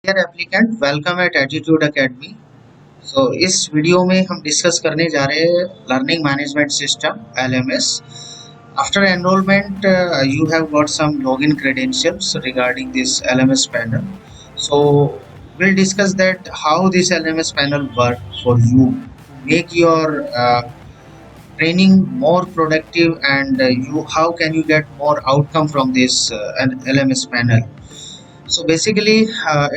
Dear applicant welcome at Attitude Academy. इस video में हम डिस्कस करने जा रहे हैं learning management system LMS। After enrolment you have got some login credentials regarding this LMS panel. So we'll discuss that how this LMS panel work for you to make your training more productive, and you how can you get more outcome from this LMS panel. So basically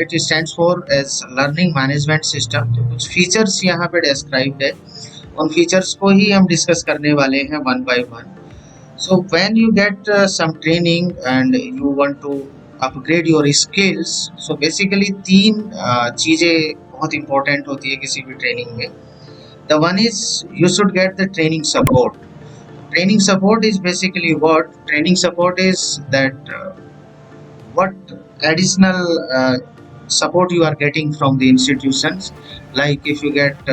it stands for as learning management system. तो कुछ features यहाँ पे described है, उन features को ही हम discuss करने वाले हैं one by one. So when you get some training and you want to upgrade your skills, so basically तीन चीज़ें बहुत इंपॉर्टेंट होती है किसी भी ट्रेनिंग में। The one is you should get the training support. Training support is basically what? Training support is that what additional support you are getting from the institutions. Like if you get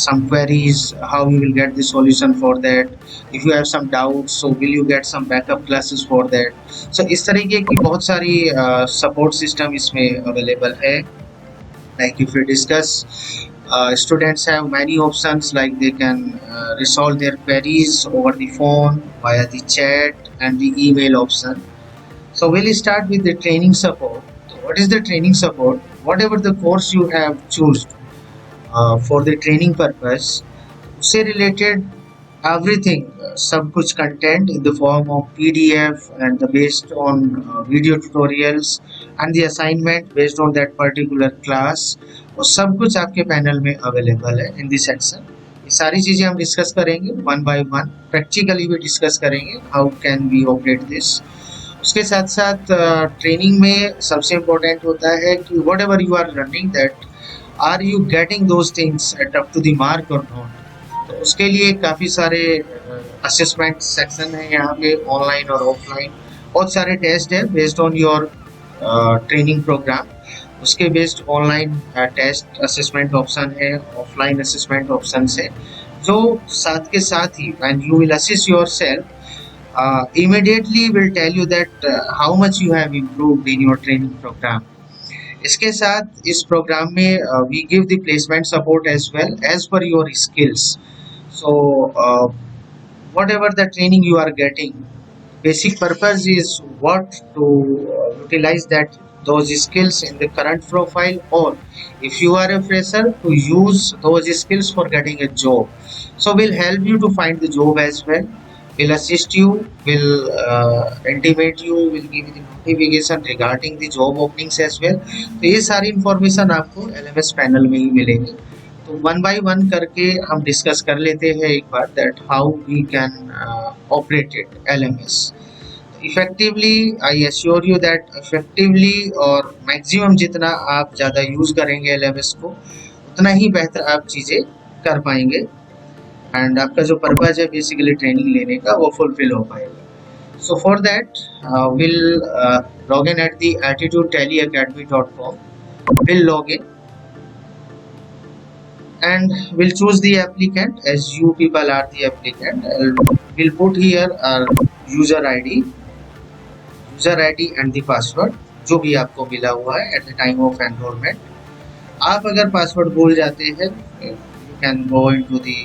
some queries, how you will get the solution for that. If you have some doubts, so will you get some backup classes for that. So इस तरीके की बहुत सारी support system इसमें available है. Like if we discuss, students have many options, like they can resolve their queries over the phone, via the chat and the email option. So we'll start with the training support. So what is the training support? Whatever the course you have chosen for the training purpose, उससे related everything, सब कुछ content in the form of PDF and based on video tutorials and the assignment based on that particular class, वो सब कुछ आपके panel में available है in this section. ये सारी चीज़ें हम डिस्कस करेंगे वन बाय वन, प्रैक्टिकली भी डिस्कस करेंगे how can we operate this. उसके साथ साथ ट्रेनिंग में सबसे इम्पोर्टेंट होता है कि whatever you are learning that are you getting those things at up to the mark और नॉट। तो उसके लिए काफ़ी सारे असेसमेंट सेक्शन है यहाँ पे, ऑनलाइन और ऑफलाइन। बहुत सारे टेस्ट है based on your training program. उसके based online test assessment option है, ऑफलाइन असेसमेंट ऑप्शन है, जो साथ के साथ ही and you will assist yourself immediately will tell you that how much you have improved in your training program. इसके साथ इस प्रोग्राम में we give the placement support as well as per your skills. So whatever the training you are getting, basic purpose is what to utilize that those skills in the current profile, or if you are a fresher, to use those skills for getting a job. So we'll help you to find the job as well, will assist you, will intimate you, will give you the notification regarding the job openings as well. तो ये सारी information आपको LMS panel में ही मिलेगी। तो one by one करके हम discuss कर लेते हैं एक बार that how we can operate it LMS effectively. I assure you that effectively और मैक्सिमम जितना आप ज़्यादा यूज़ करेंगे LMS को, उतना ही बेहतर आप चीज़ें कर पाएंगे एंड आपका जो पर्पज है बेसिकली ट्रेनिंग लेने का, वो फुलफिल हो पाएगा। So for that will log in at the attitudetallyacademy.com, will log in and we'll choose the applicant as you people are the applicant. We'll put here our user ID and the password जो भी आपको मिला हुआ है at the time of enrollment. आप अगर password भूल जाते हैं, you can go into the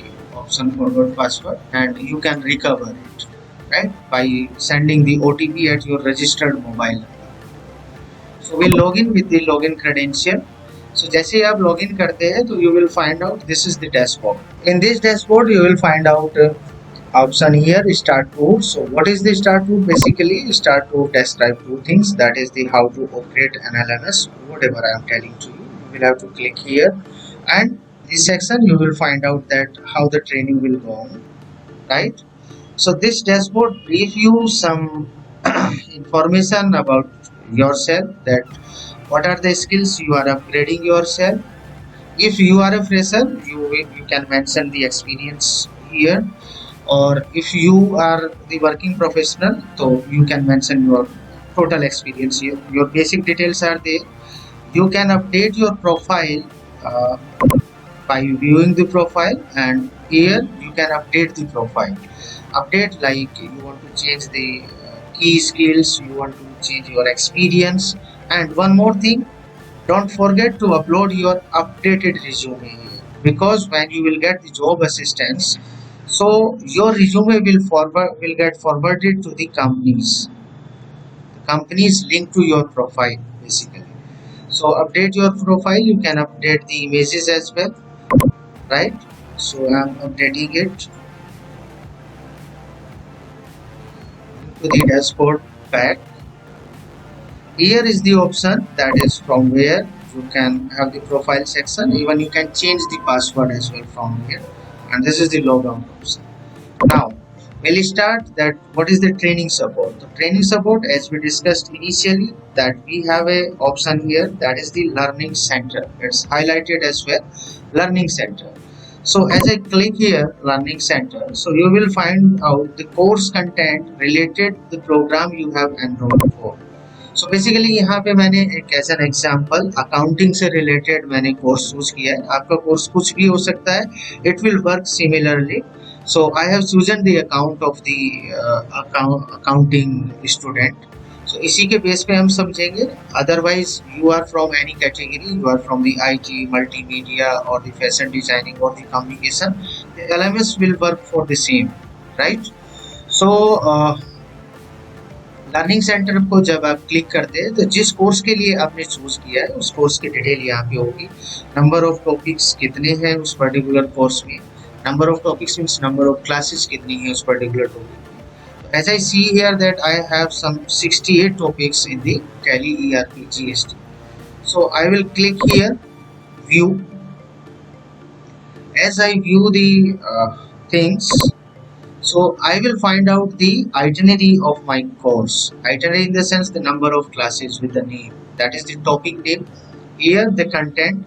option forward password and you can recover it, right, by sending the OTP at your registered mobile number. So we'll log in with the login credential. So जैसे आप login करते हैं तो you will find out this is the dashboard. In this dashboard you will find out option here, start tool. So what is the start tool? Basically start tool describe two things, that is the how to operate an LMS, whatever I am telling to you. You will have to click here, and this section you will find out that how the training will go on, right? So this dashboard brief you some information about yourself, that what are the skills you are upgrading yourself. If you are a fresher, you can mention the experience here, or if you are the working professional, so you can mention your total experience here. Your basic details are there. You can update your profile by viewing the profile, and here you can update the profile. Update like you want to change the key skills, you want to change your experience, and one more thing, Don't forget to upload your updated resume here, because when you will get the job assistance, so your resume will get forwarded to the companies linked to your profile basically. So update your profile, you can update the images as well, right? So I'm updating it to the dashboard pack. Here is the option, that is from where you can have the profile section. Even you can change the password as well from here. And this is the logout option. Now we'll start that what is the training support. The training support, as we discussed initially, that we have a option here, that is the learning center. It's highlighted as well, learning center. So as I click here learning center, so you will find out the course content related to the program you have enrolled for. So basically यहाँ पे मैंने एक as an example accounting से related मैंने course choose किया है. आपका course कुछ भी हो सकता है, it will work similarly. So I have chosen the account of the accounting student. So इसी के बेस पे हम समझेंगे. Otherwise you are from any category, you are from the IT, multimedia or the fashion designing or the communication, the LMS will work for the same, right? So learning centre को जब आप click करते हैं तो जिस course के लिए आपने चूज किया है उस कोर्स की डिटेल यहाँ पे होगी. नंबर ऑफ टॉपिक्स कितने हैं उस पर्टिकुलर कोर्स में. Number of topics means number of classes कितनी है उस पर्टिकुलर टॉपिक में. As I see here that I have some 68 topics in the Tally ERP GST. So I will click here, view. As I view the things, so I will find out the itinerary of my course. Itinerary in the sense the number of classes with the name. That is the topic name. Here the content.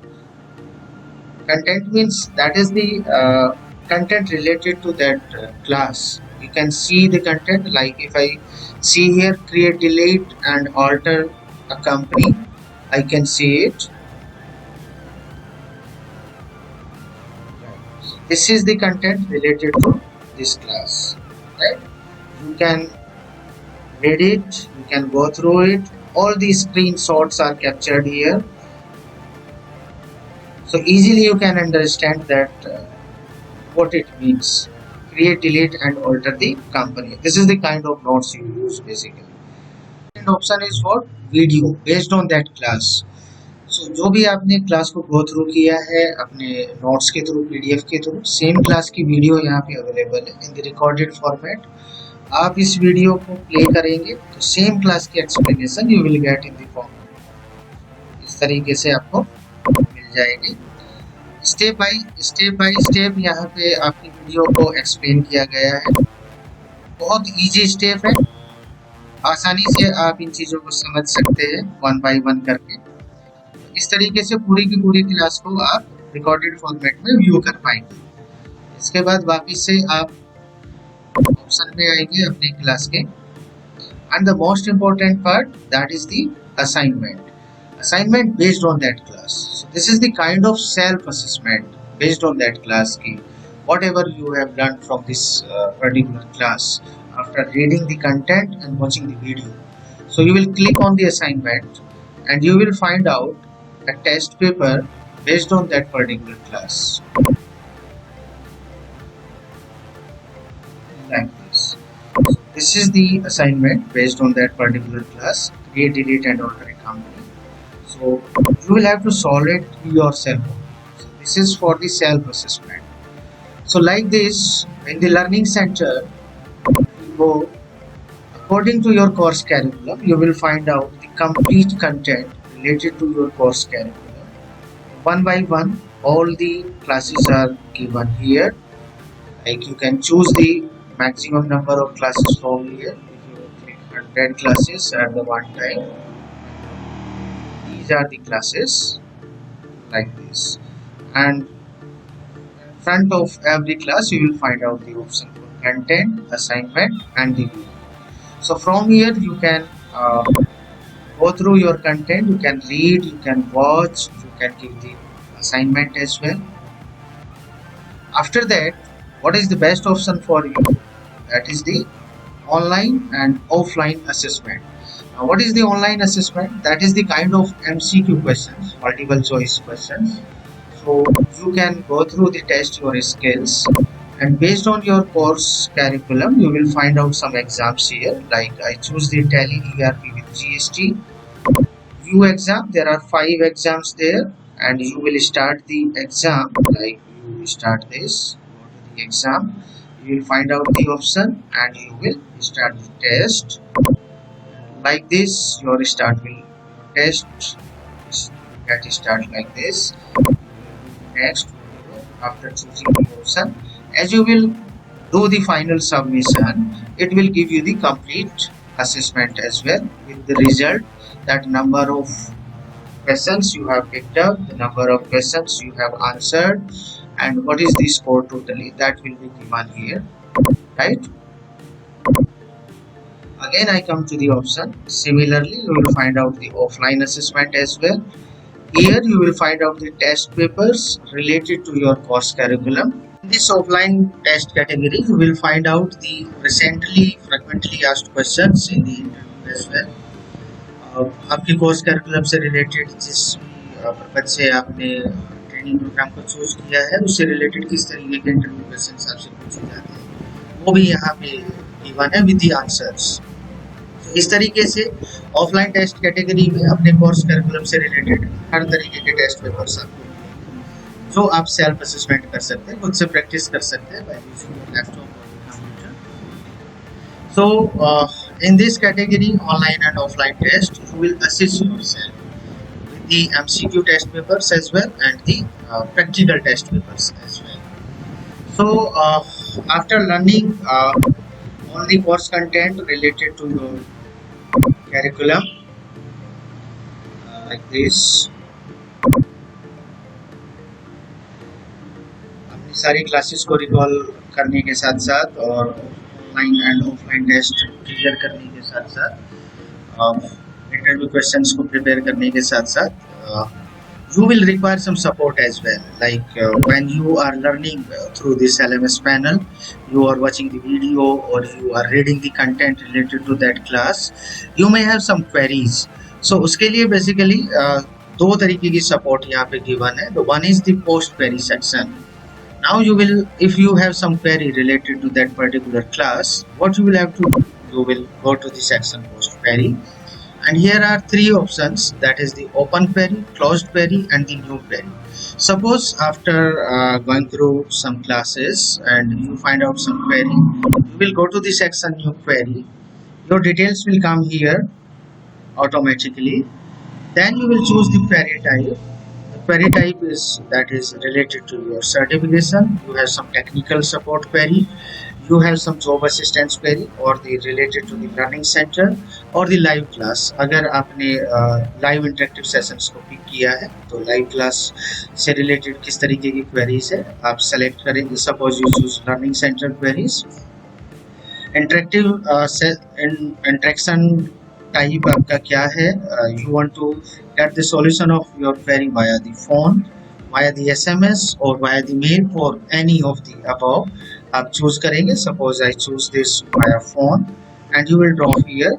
Content means that is the content related to that class. You can see the content, like if I see here create, delete and alter a company, I can see it. This is the content related to this class, right? You can read it, you can go through it. All these screenshots are captured here, so easily you can understand that what it means. Create, delete and alter the company. This is the kind of notes you use basically. Second option is for video based on that class. So जो भी आपने class को go through किया है अपने notes के through, PDF के through, same class की वीडियो यहाँ पे अवेलेबल है इन द रिकॉर्डेड फॉर्मेट. आप इस वीडियो को प्ले करेंगे तो सेम क्लास की explanation you will get in the form. इस तरीके से आपको मिल जाएगी. स्टेप बाय स्टेप यहाँ पे आपकी वीडियो को एक्सप्लेन किया गया है. बहुत इजी स्टेप है, आसानी से आप इन चीज़ों को समझ सकते हैं वन बाय वन करके. इस तरीके से पूरी की पूरी क्लास को आप रिकॉर्डेड फॉर्मेट में व्यू कर पाएंगे. इसके बाद वापस से आप ऑप्शन में आएंगे अपने क्लास के. And the most important part, that is the assignment based on that class. So this is the kind of self assessment based on that class ki whatever you have learned from this particular class after reading the content and watching the video. So you will click on the assignment and you will find out a test paper based on that particular class, like this. So this is the assignment based on that particular class, create, delete and alter a company. So you will have to solve it yourself. So this is for the self-assessment. So like this, in the learning center, you go according to your course curriculum. You will find out the complete content related to your course curriculum. One by one, all the classes are given here. Like you can choose the maximum number of classes from here. If you click 100 classes at the one time, these are the classes like this. And in front of every class you will find out the option for content, assignment and the video. So from here you can go through your content, you can read, you can watch, you can give the assignment as well. After that, what is the best option for you? That is the online and offline assessment. What is the online assessment? That is the kind of MCQ questions, multiple choice questions. So you can go through the test your skills, and based on your course curriculum, you will find out some exams here. Like I choose the Tally ERP with GST view exam. There are 5 exams there, and you will start the exam. Like you will start this, go to the exam. You will find out the option, and you will start the test. Like this, your start will test get start like this. Next, after choosing the option, as you will do the final submission, it will give you the complete assessment as well with the result, that number of questions you have picked up, the number of questions you have answered, and what is the score totally, that will be given here, right? Again, I come to the option. Similarly, you will find out the offline assessment as well. Here you will find out the test papers related to your course curriculum. In this offline test category, you will find out the recently frequently asked questions in the interview as well. आपके course curriculum से related जिस purpose से आपने training programme को choose किया है, उससे related किस तरीके के इंटरव्यू क्वेश्चंस आपसे पूछे जाते हैं, वो भी यहाँ पे गिवन है विद द आंसर्स। तो इस तरीके से ऑफलाइन टेस्ट कैटेगरी में अपने कोर्स करिकुलम से रिलेटेड हर तरीके के टेस्ट पेपर्स आपको जो आप सेल्फ असेसमेंट कर सकते हैं, खुद से प्रैक्टिस कर सकते हैं बाय यूजिंग योर लैपटॉप और computer. So in this category, online and offline test, you will assess yourself with the MCQ test papers as well and the practical test papers as well. So after learning all the course content related to your curriculum, like this, अपनी सारी classes को recall करने के साथ साथ और online and offline test clear करने के साथ साथ इंटरव्यू क्वेश्चंस को प्रिपेयर करने के साथ साथ you will require some support as well, like when you are learning through this LMS panel, you are watching the video or you are reading the content related to that class, you may have some queries. So उसके लिए basically दो तरीके की support यहाँ पे given है. The one is the post query section. Now you will, if you have some query related to that particular class, what you will have to do, you will go to the section post query, and here are 3 options, that is the open query, closed query and the new query. Suppose after going through some classes and you find out some query, you will go to the section new query, your details will come here automatically, then you will choose the query type. The query type is that is related to your certification, you have some technical support query, you have some job assistance query or the related to the learning center और the live class. अगर आपने live interactive sessions को pick किया है तो live class से related किस तरीके की queries है आप select करेंगे. Suppose you choose learning center queries. Interactive interaction type आपका क्या है? You want to get the solution of your query via the phone, via the SMS or via the mail, for any of the above आप choose करेंगे. Suppose I choose this via phone and you will draw here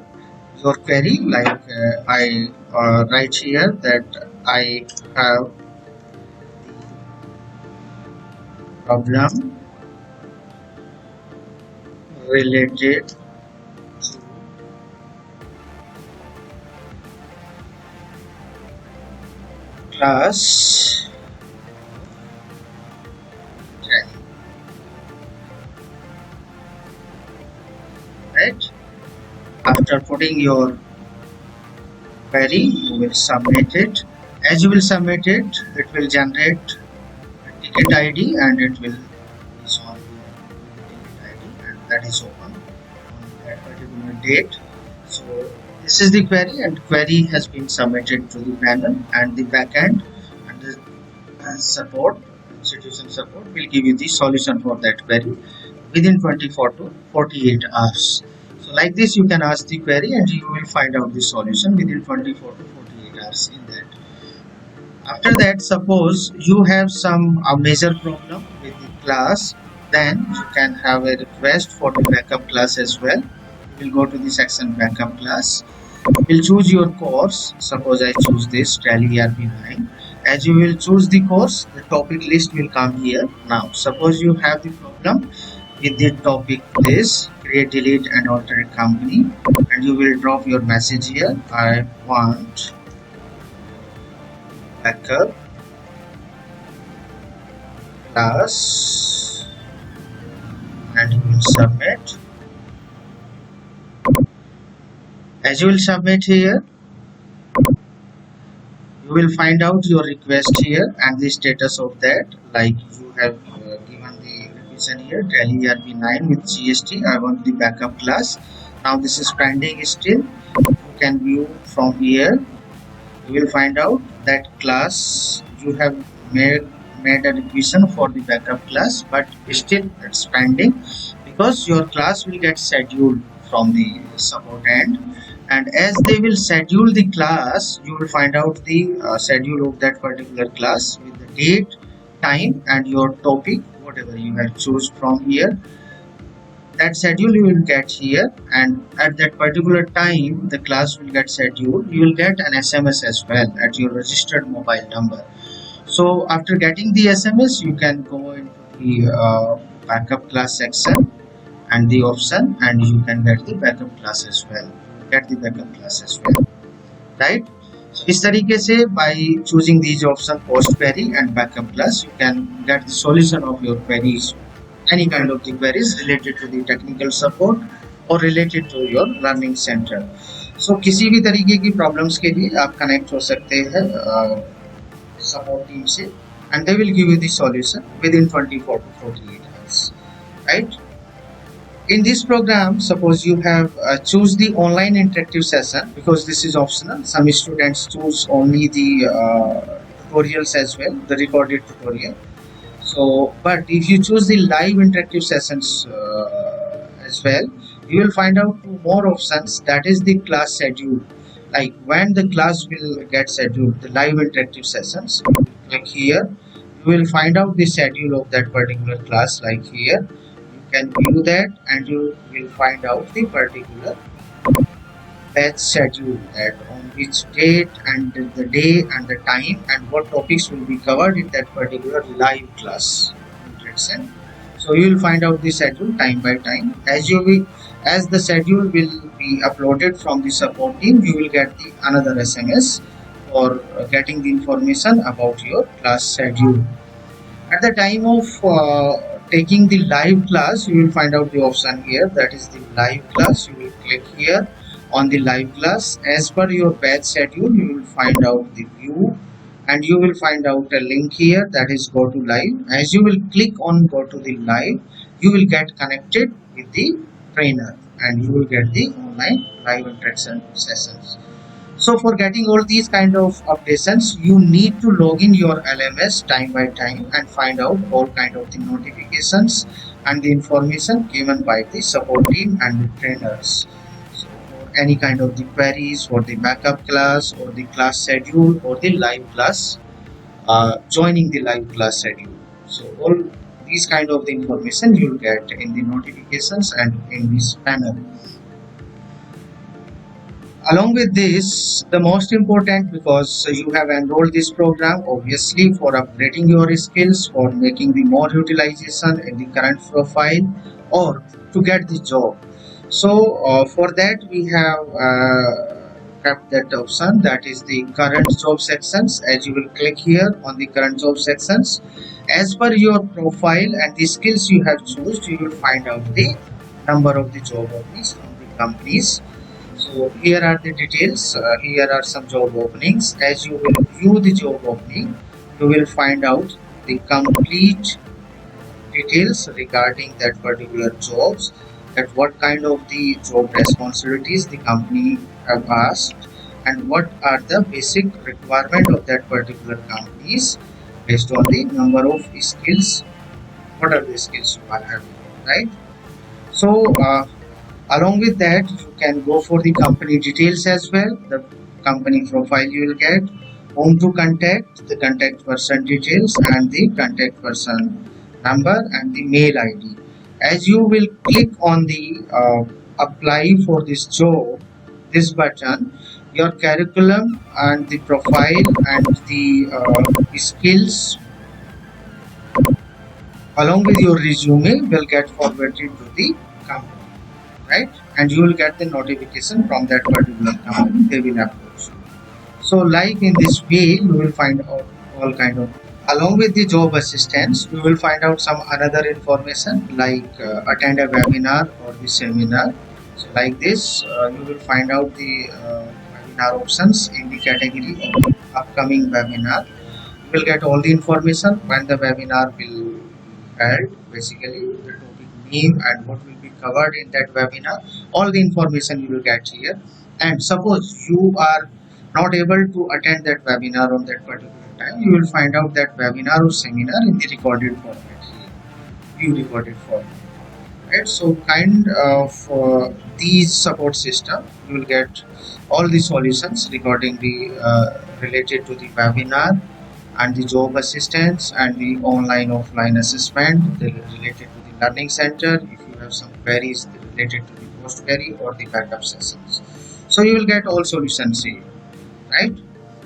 your query, like I write here that I have problem related to class 10, right? After putting your query, you will submit it. As you will submit it, it will generate a ticket ID and it will resolve your ticket ID, and that is open on that particular date. So this is the query, and query has been submitted to the panel, and the backend and the support institution support will give you the solution for that query within 24 to 48 hours. So like this you can ask the query and you will find out the solution within 24 to 48 hours in that. After that, suppose you have some major problem with the class, then you can have a request for the backup class as well. You will go to the section backup class will choose your course. Suppose I choose this Tally ERP9. As you will choose the course, the topic list will come here. Now, suppose you have the problem with the topic this create, delete, and alter a company, and you will drop your message here. I want backup class, and you will submit. As you will submit here, you will find out your request here and the status of that, like you have given the revision here Tally ERP9 with GST. I want the backup class. Now this is pending still. You can view from here. You will find out that class you have made a revision for the backup class, but still it's pending because your class will get scheduled from the support end, and as they will schedule the class, you will find out the schedule of that particular class with the date, time, and your topic whatever you have choose from here. That schedule you will get here, and at that particular time the class will get scheduled. You will get an SMS as well at your registered mobile number. So after getting the SMS, you can go into the backup class section and the option, and you can get the backup class as well. Get the backup class as well, right? So इस तरीके से by choosing these option post query and backup class, you can get the solution of your queries, any kind of the queries related to the technical support or related to your learning center. So किसी भी तरीके की problems के लिए आप connect हो सकते हैं support team से, and they will give you the solution within 24 to 48 hours, right? In this program, suppose you have choose the online interactive session, because this is optional. Some students choose only the tutorials as well, the recorded tutorial. So, but if you choose the live interactive sessions as well, you will find out two more options. That is the class schedule, like when the class will get scheduled, the live interactive sessions. Click here, you will find out the schedule of that particular class. Like here, you can view that, and you will find out the particular batch schedule, that on which date and the day and the time and what topics will be covered in that particular live class interaction. So you will find out the schedule time by time. As the schedule will be uploaded from the support team, you will get the another SMS for getting the information about your class schedule. At the time of taking the live class, you will find out the option here, that is the live class. You will click here on the live class. As per your batch schedule, you will find out the view, and you will find out a link here, that is go to live. As you will click on go to the live, you will get connected with the trainer, and you will get the online live interaction sessions. So for getting all these kind of updations, you need to log in your LMS time by time and find out all kind of the notifications and the information given by the support team and the trainers. So for any kind of the queries for the backup class or the class schedule or the live class, joining the live class schedule. So all these kind of the information you will get in the notifications and in this panel. Along with this, the most important, because you have enrolled this program obviously for upgrading your skills, for making the more utilization in the current profile, or to get the job. So for that we have kept that option, that is the current job sections. As you will click here on the current job sections, as per your profile and the skills you have chosen, you will find out the number of the job openings from the companies. So here are the details. Here are some job openings. As you will view the job opening, you will find out the complete details regarding that particular jobs, that what kind of the job responsibilities the company have asked, and what are the basic requirement of that particular companies based on the number of skills. What are the skills you are having, right? So along with that, you can go for the company details as well. The company profile you will get, whom to contact, the contact person details, and the contact person number and the mail ID. As you will click on the apply for this job, this button, your curriculum and the profile and the skills along with your resume will get forwarded to the company, right? And you will get the notification from that particular company. They will approach you. So, like in this way, you will find out all kind of. Along with the job assistance, you will find out some another information like attend a webinar or the seminar. So, like this, you will find out the webinar options in the category of the upcoming webinar. You will get all the information when the webinar will held, basically the topic name and what will be covered in that webinar. All the information you will get here. And suppose you are not able to attend that webinar on that particular time, you will find out that webinar or seminar in the recorded format here, view recorded format, right? So kind of these support system, you will get all the solutions regarding the related to the webinar and the job assistance and the online offline assessment related to the learning center. If you have some queries related to the post query or the backup sessions, so you will get all solutions here, right?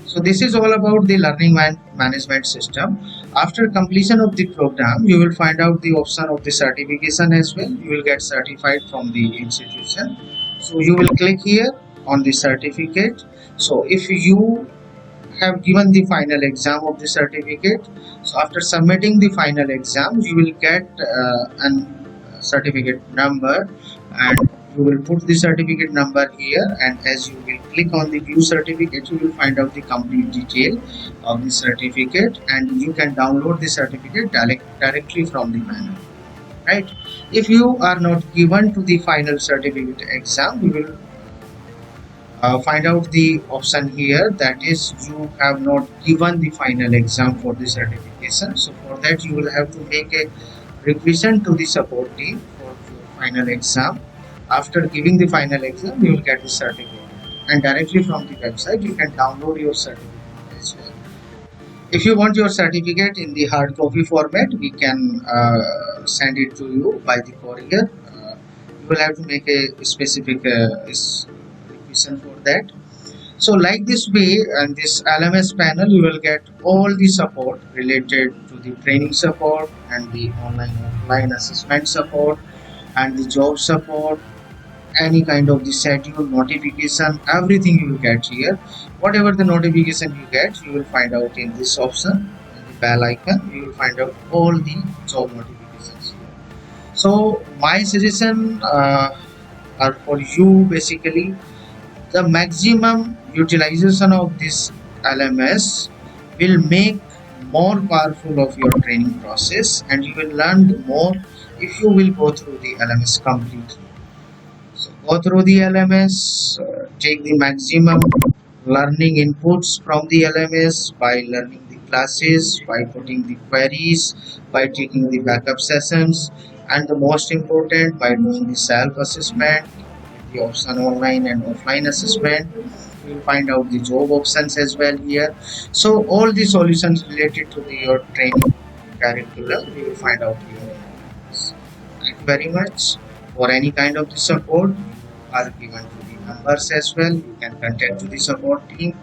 So this is all about the learning management system. After completion of the program, you will find out the option of the certification as well. You will get certified from the institution. So you will click here on the certificate. So if you have given the final exam of the certificate, so after submitting the final exam, you will get an certificate number, and you will put the certificate number here, and as you will click on the view certificate, you will find out the complete detail of the certificate, and you can download the certificate directly from the panel, right? If you are not given to the final certificate exam, you will find out the option here, that is you have not given the final exam for the certification. So for that you will have to make a revision to the support team for your final exam. After giving the final exam, you will get the certificate, and directly from the website you can download your certificate as well. If you want your certificate in the hard copy format, we can send it to you by the courier. You will have to make a specific revision for that. So like this way, and this LMS panel, you will get all the support related to the training support and the online offline assessment support and the job support, any kind of the schedule notification, everything you will get here. Whatever the notification you get, you will find out in this option, in the bell icon. You will find out all the job notifications here. So my suggestion are for you, basically the maximum utilization of this LMS will make more powerful of your training process, and you will learn more if you will go through the LMS completely. So go through the LMS, take the maximum learning inputs from the LMS by learning the classes, by putting the queries, by taking the backup sessions, and the most important, by doing the self-assessment, the option online and offline assessment. You will find out the job options as well here. So all the solutions related to your training curriculum, you will find out here. Thank you very much. For any kind of the support, you are given to the numbers as well. You can contact to the support team.